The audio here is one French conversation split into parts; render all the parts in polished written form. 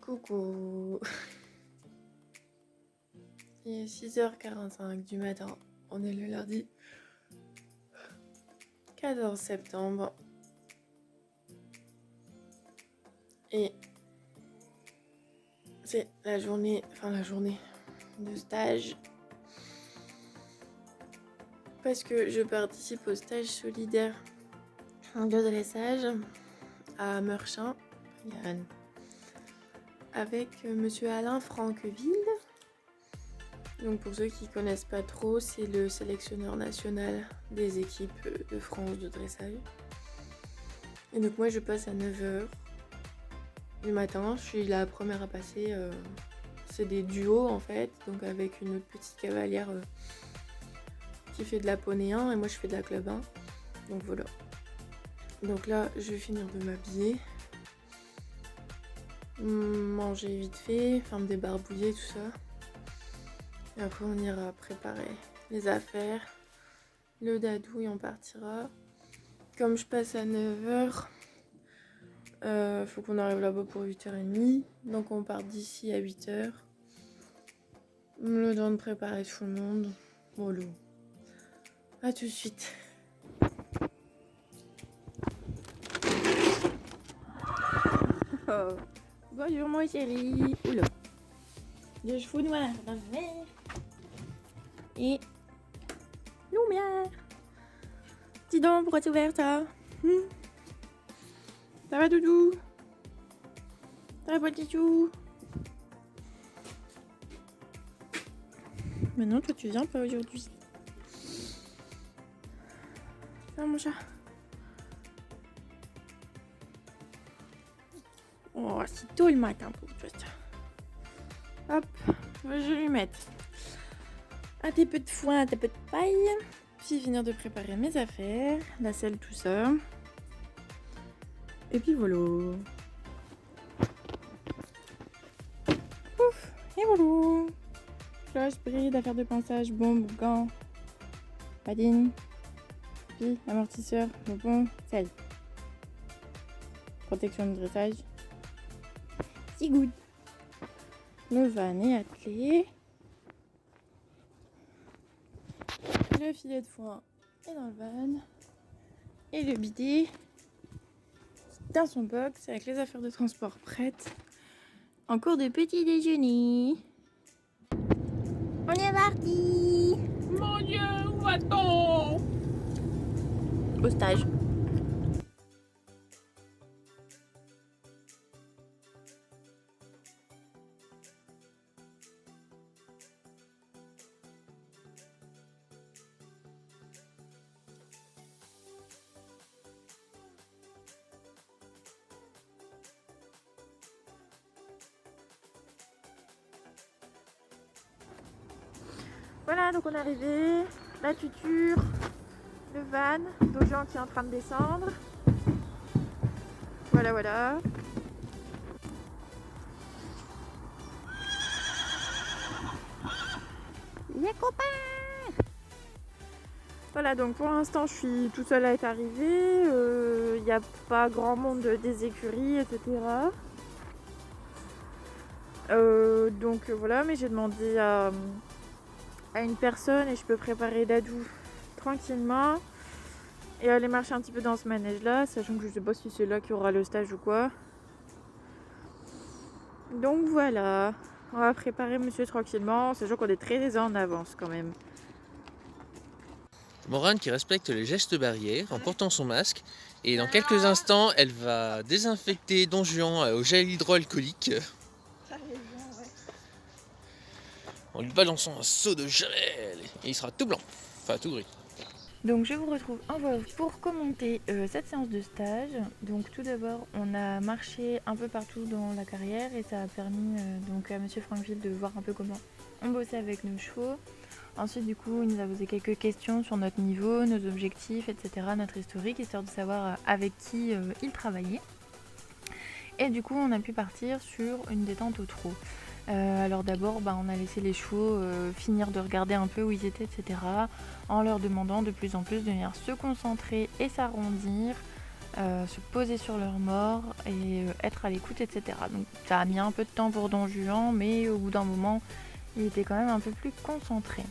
Coucou. Il est 6h45 du matin. On est le lundi 14 septembre. Et c'est la journée de stage. Parce que je participe au stage solidaire de dressage à Meurchin, avec monsieur Alain Franqueville. Donc pour ceux qui connaissent pas trop, c'est le sélectionneur national des équipes de France de dressage. Et donc moi je passe à 9h du matin, je suis la première à passer. C'est des duos en fait, donc avec une autre petite cavalière qui fait de la poney 1 et moi je fais de la club 1. Donc voilà. Donc là je vais finir de m'habiller, manger vite fait, enfin me débarbouiller tout ça. Et après on ira préparer les affaires, le dadou et on partira. Comme je passe à 9h, faut qu'on arrive là-bas pour 8h30. Donc on part d'ici à 8h. Le temps de préparer tout le monde. Voilà. A tout de suite. Oh. Bonjour mon chéri. Oula. Des cheveux noirs dans le vert. Et lumière. Dis donc, pourquoi t'es ouvert ça? Ça va doudou? Ça va petit chou? Mais non, toi tu viens pas aujourd'hui. Ça va mon chat? Oh, c'est tôt le matin pour toi ça. Hop, je vais lui mettre un petit peu de foin, un petit peu de paille. Puis finir de préparer mes affaires, la selle, tout ça. Et puis voilà. Ouf, et voilà. Cloche, bride, affaire de pinçage, bombe, gants, padding, puis amortisseur, bonbon, selle. Protection de dressage. C'est good. Le van est attelé. Le filet de foin est dans le van. Et le bidet dans son box avec les affaires de transport prêtes. En cours de petit déjeuner. On est parti. Mon Dieu, où va-t-on? Au stage. Voilà, donc on est arrivé, la tuture, le van, Dojan qui est en train de descendre. Voilà, voilà. Les copains! Voilà, donc pour l'instant je suis toute seule à être arrivée. Il n'y a pas grand monde des écuries, etc. Donc voilà, mais j'ai demandé à une personne et je peux préparer Dadou tranquillement et aller marcher un petit peu dans ce manège là, sachant que je sais pas si c'est là qu'il y aura le stage ou quoi. Donc voilà, on va préparer monsieur tranquillement, sachant qu'on est très en avance quand même. Morane qui respecte les gestes barrières en portant son masque et dans quelques instants elle va désinfecter Don Juan au gel hydroalcoolique en lui balançant un seau de gel et il sera tout blanc, enfin tout gris. Donc je vous retrouve en voix pour commenter cette séance de stage. Donc tout d'abord on a marché un peu partout dans la carrière et ça a permis donc à monsieur Franqueville de voir un peu comment on bossait avec nos chevaux. Ensuite du coup il nous a posé quelques questions sur notre niveau, nos objectifs, etc., notre historique, histoire de savoir avec qui il travaillait. Et du coup on a pu partir sur une détente au trot. Alors d'abord on a laissé les chevaux finir de regarder un peu où ils étaient, etc., en leur demandant de plus en plus de venir se concentrer et s'arrondir se poser sur leur mort et être à l'écoute, etc. Donc ça a mis un peu de temps pour Don Juan, mais au bout d'un moment, il était quand même un peu plus concentré.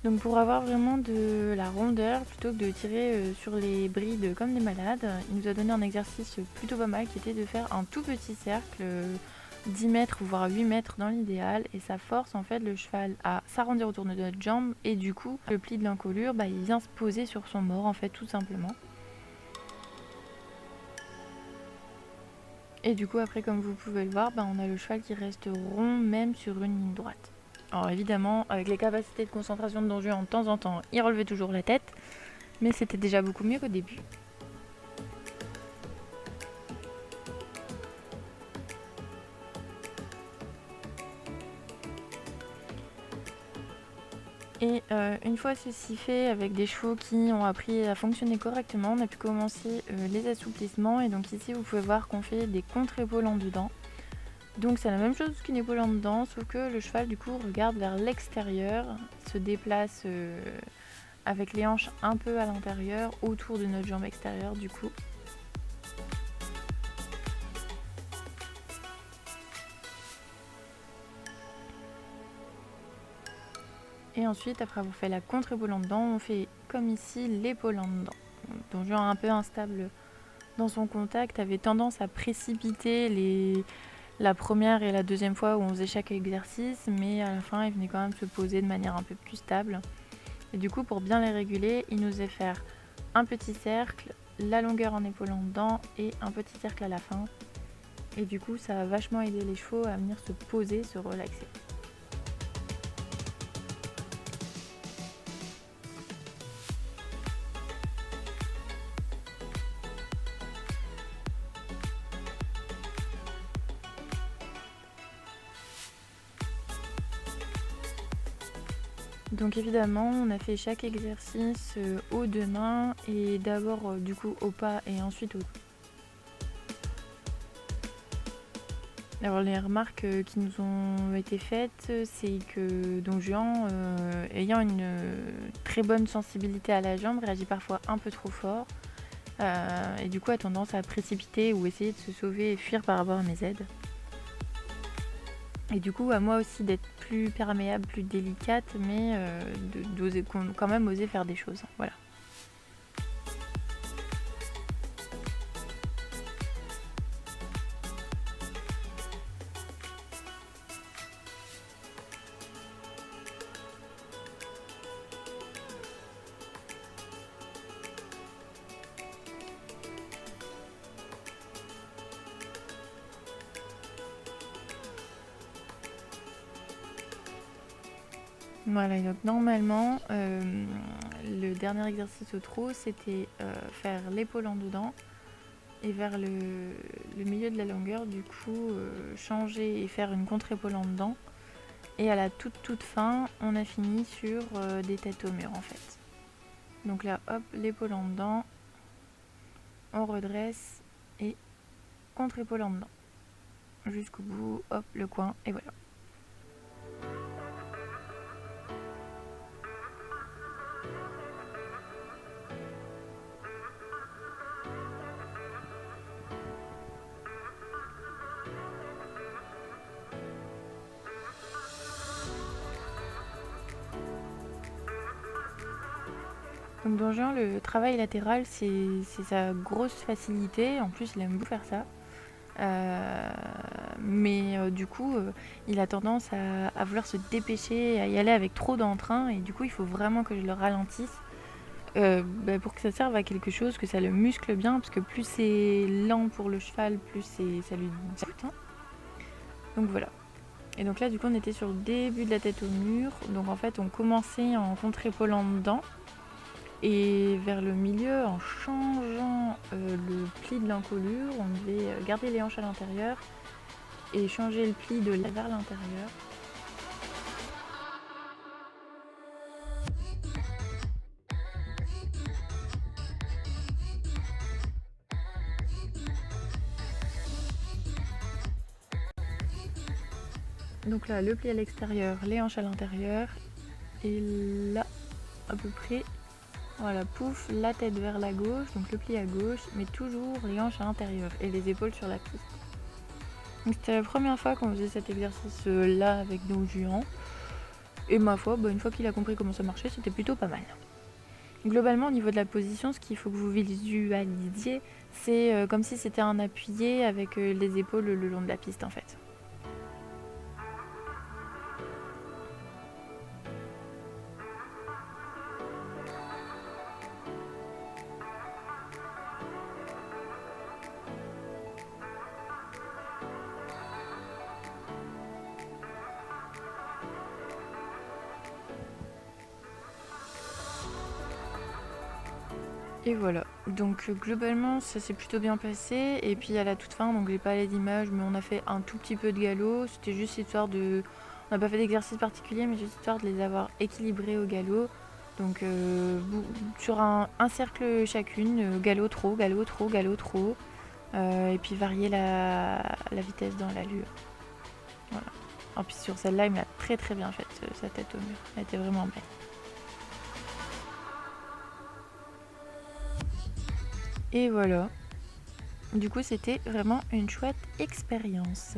Donc pour avoir vraiment de la rondeur, plutôt que de tirer sur les brides comme des malades, il nous a donné un exercice plutôt pas mal qui était de faire un tout petit cercle, 10 mètres voire 8 mètres dans l'idéal, et ça force en fait le cheval à s'arrondir autour de notre jambe, et du coup le pli de l'encolure, il vient se poser sur son mort en fait, tout simplement. Et du coup après, comme vous pouvez le voir, on a le cheval qui reste rond même sur une ligne droite. Alors évidemment, avec les capacités de concentration de Don Juan, de temps en temps, il relevait toujours la tête, mais c'était déjà beaucoup mieux qu'au début. Et une fois ceci fait, avec des chevaux qui ont appris à fonctionner correctement, on a pu commencer les assouplissements. Et donc ici, vous pouvez voir qu'on fait des contre-épaules en dedans. Donc c'est la même chose qu'une épaule en dedans, sauf que le cheval du coup regarde vers l'extérieur, se déplace avec les hanches un peu à l'intérieur, autour de notre jambe extérieure du coup. Et ensuite, après avoir fait la contre-épaule en dedans, on fait comme ici l'épaule en dedans. Don Juan, un peu instable dans son contact, avait tendance à précipiter la première et la deuxième fois où on faisait chaque exercice, mais à la fin, il venait quand même se poser de manière un peu plus stable. Et du coup, pour bien les réguler, il nous faisait faire un petit cercle, la longueur en épaule en dedans et un petit cercle à la fin. Et du coup, ça a vachement aidé les chevaux à venir se poser, se relaxer. Donc évidemment, on a fait chaque exercice aux deux mains, et d'abord du coup au pas et ensuite au... Alors les remarques qui nous ont été faites, c'est que Don Juan, ayant une très bonne sensibilité à la jambe, réagit parfois un peu trop fort, et du coup a tendance à précipiter ou essayer de se sauver et fuir par rapport à mes aides. Et du coup à moi aussi d'être plus perméable, plus délicate, mais d'oser quand même oser faire des choses. Voilà. Voilà, donc normalement, le dernier exercice au trot, c'était faire l'épaule en dedans et vers le milieu de la longueur, du coup, changer et faire une contre-épaule en dedans. Et à la toute fin, on a fini sur des têtes au mur en fait. Donc là, hop, l'épaule en dedans, on redresse et contre-épaule en dedans. Jusqu'au bout, hop, le coin, et voilà. Donc Don Juan, le travail latéral, c'est sa grosse facilité. En plus, il aime beaucoup faire ça. Mais du coup, il a tendance à vouloir se dépêcher, à y aller avec trop d'entrain. Et du coup, il faut vraiment que je le ralentisse pour que ça serve à quelque chose, que ça le muscle bien. Parce que plus c'est lent pour le cheval, plus ça lui dit. Donc voilà. Et donc là, du coup, on était sur le début de la tête au mur. Donc en fait, on commençait en contre-épaule en dedans. Et vers le milieu, en changeant le pli de l'encolure, on devait garder les hanches à l'intérieur et changer le pli de là vers l'intérieur. Donc là, le pli à l'extérieur, les hanches à l'intérieur. Et là, à peu près, Voilà, pouf, la tête vers la gauche, donc le pli à gauche, mais toujours les hanches à l'intérieur et les épaules sur la piste. Donc c'était la première fois qu'on faisait cet exercice-là avec Don Juan. Et ma foi, une fois qu'il a compris comment ça marchait, c'était plutôt pas mal. Globalement, au niveau de la position, ce qu'il faut que vous visualisiez, c'est comme si c'était un appuyé avec les épaules le long de la piste en fait. Et voilà, donc globalement ça s'est plutôt bien passé. Et puis à la toute fin, donc j'ai pas les images, mais on a fait un tout petit peu de galop. C'était juste histoire de... On n'a pas fait d'exercice particulier, mais juste histoire de les avoir équilibrés au galop. Donc sur un cercle chacune, galop trop, galop trop, galop trop. Et puis varier la vitesse dans l'allure. Voilà. Et puis sur celle-là, il me l'a très très bien faite, sa tête au mur. Elle était vraiment belle. Et voilà. Du coup, c'était vraiment une chouette expérience.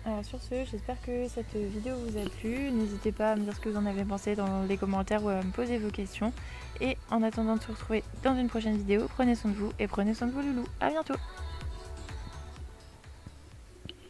Alors sur ce, j'espère que cette vidéo vous a plu. N'hésitez pas à me dire ce que vous en avez pensé dans les commentaires ou à me poser vos questions. Et en attendant de se retrouver dans une prochaine vidéo, prenez soin de vous et prenez soin de vos loulous. À bientôt!